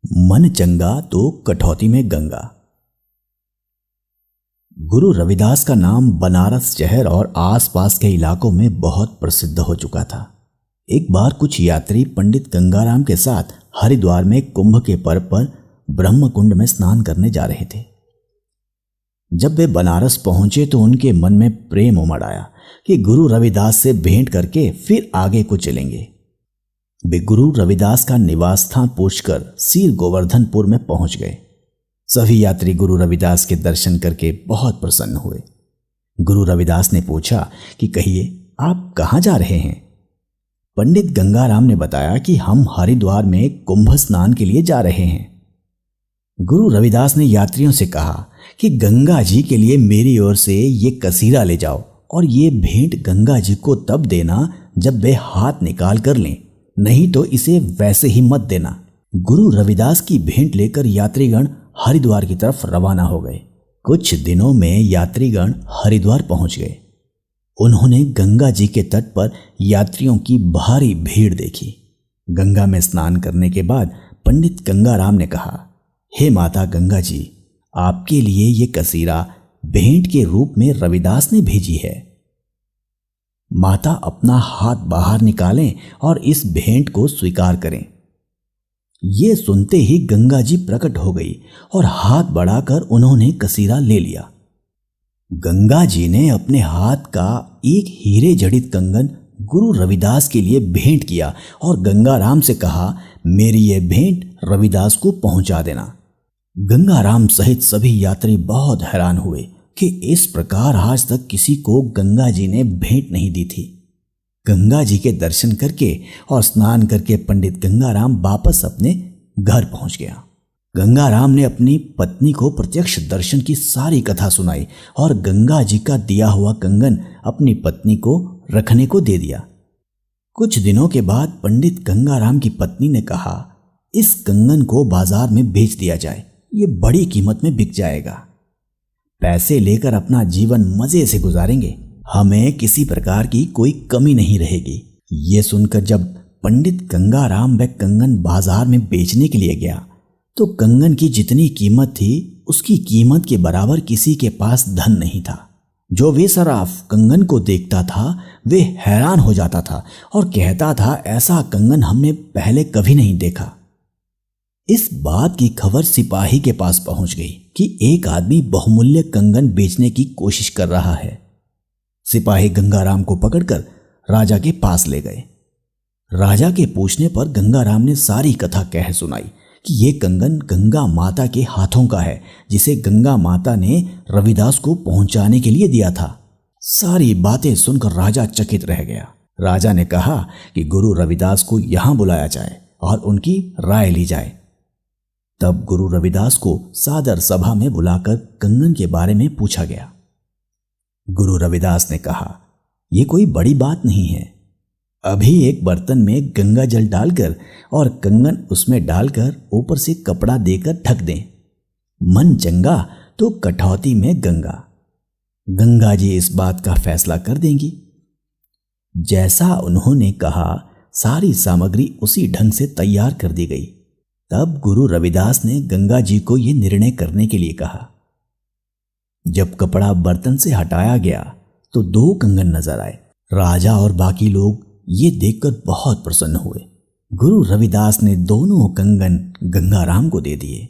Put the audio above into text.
मन चंगा तो कठौती में गंगा। गुरु रविदास का नाम बनारस शहर और आसपास के इलाकों में बहुत प्रसिद्ध हो चुका था। एक बार कुछ यात्री पंडित गंगाराम के साथ हरिद्वार में कुंभ के पर्व पर ब्रह्म कुंड में स्नान करने जा रहे थे। जब वे बनारस पहुंचे तो उनके मन में प्रेम उमड़ आया कि गुरु रविदास से भेंट करके फिर आगे को चलेंगे। वे गुरु रविदास का निवास स्थान पूछकर सीर गोवर्धनपुर में पहुंच गए। सभी यात्री गुरु रविदास के दर्शन करके बहुत प्रसन्न हुए। गुरु रविदास ने पूछा कि कहिए आप कहाँ जा रहे हैं? पंडित गंगाराम ने बताया कि हम हरिद्वार में कुंभ स्नान के लिए जा रहे हैं। गुरु रविदास ने यात्रियों से कहा कि गंगा जी के लिए मेरी ओर से ये कसीरा ले जाओ और ये भेंट गंगा जी को तब देना जब वे हाथ निकाल कर लें, नहीं तो इसे वैसे ही मत देना। गुरु रविदास की भेंट लेकर यात्रीगण हरिद्वार की तरफ रवाना हो गए। कुछ दिनों में यात्रीगण हरिद्वार पहुंच गए। उन्होंने गंगा जी के तट पर यात्रियों की भारी भीड़ देखी। गंगा में स्नान करने के बाद पंडित गंगाराम ने कहा, हे माता गंगा जी, आपके लिए ये कसीरा भेंट के रूप में रविदास ने भेजी है। माता अपना हाथ बाहर निकालें और इस भेंट को स्वीकार करें। ये सुनते ही गंगा जी प्रकट हो गई और हाथ बढ़ाकर उन्होंने कसीरा ले लिया। गंगा जी ने अपने हाथ का एक हीरे जड़ित कंगन गुरु रविदास के लिए भेंट किया और गंगाराम से कहा, मेरी ये भेंट रविदास को पहुंचा देना। गंगाराम सहित सभी यात्री बहुत हैरान हुए कि इस प्रकार आज तक किसी को गंगा जी ने भेंट नहीं दी थी। गंगा जी के दर्शन करके और स्नान करके पंडित गंगाराम वापस अपने घर पहुंच गया। गंगाराम ने अपनी पत्नी को प्रत्यक्ष दर्शन की सारी कथा सुनाई और गंगा जी का दिया हुआ कंगन अपनी पत्नी को रखने को दे दिया। कुछ दिनों के बाद पंडित गंगाराम की पत्नी ने कहा, इस कंगन को बाजार में बेच दिया जाए, ये बड़ी कीमत में बिक जाएगा। पैसे लेकर अपना जीवन मजे से गुजारेंगे, हमें किसी प्रकार की कोई कमी नहीं रहेगी। ये सुनकर जब पंडित गंगाराम वह कंगन बाजार में बेचने के लिए गया तो कंगन की जितनी कीमत थी उसकी कीमत के बराबर किसी के पास धन नहीं था। जो वे सराफ कंगन को देखता था वे हैरान हो जाता था और कहता था, ऐसा कंगन हमने पहले कभी नहीं देखा। इस बात की खबर सिपाही के पास पहुंच गई कि एक आदमी बहुमूल्य कंगन बेचने की कोशिश कर रहा है। सिपाही गंगाराम को पकड़कर राजा के पास ले गए। राजा के पूछने पर गंगाराम ने सारी कथा कह सुनाई कि ये कंगन गंगा माता के हाथों का है, जिसे गंगा माता ने रविदास को पहुंचाने के लिए दिया था। सारी बातें सुनकर राजा चकित रह गया। राजा ने कहा कि गुरु रविदास को यहां बुलाया जाए और उनकी राय ली जाए। तब गुरु रविदास को सादर सभा में बुलाकर कंगन के बारे में पूछा गया। गुरु रविदास ने कहा, यह कोई बड़ी बात नहीं है। अभी एक बर्तन में गंगा जल डालकर और कंगन उसमें डालकर ऊपर से कपड़ा देकर ढक दें। मन चंगा तो कठौती में गंगा। गंगा जी इस बात का फैसला कर देंगी। जैसा उन्होंने कहा, सारी सामग्री उसी ढंग से तैयार कर दी गई। तब गुरु रविदास ने गंगा जी को यह निर्णय करने के लिए कहा। जब कपड़ा बर्तन से हटाया गया तो 2 कंगन नजर आए। राजा और बाकी लोग ये देखकर बहुत प्रसन्न हुए। गुरु रविदास ने दोनों कंगन गंगाराम को दे दिए।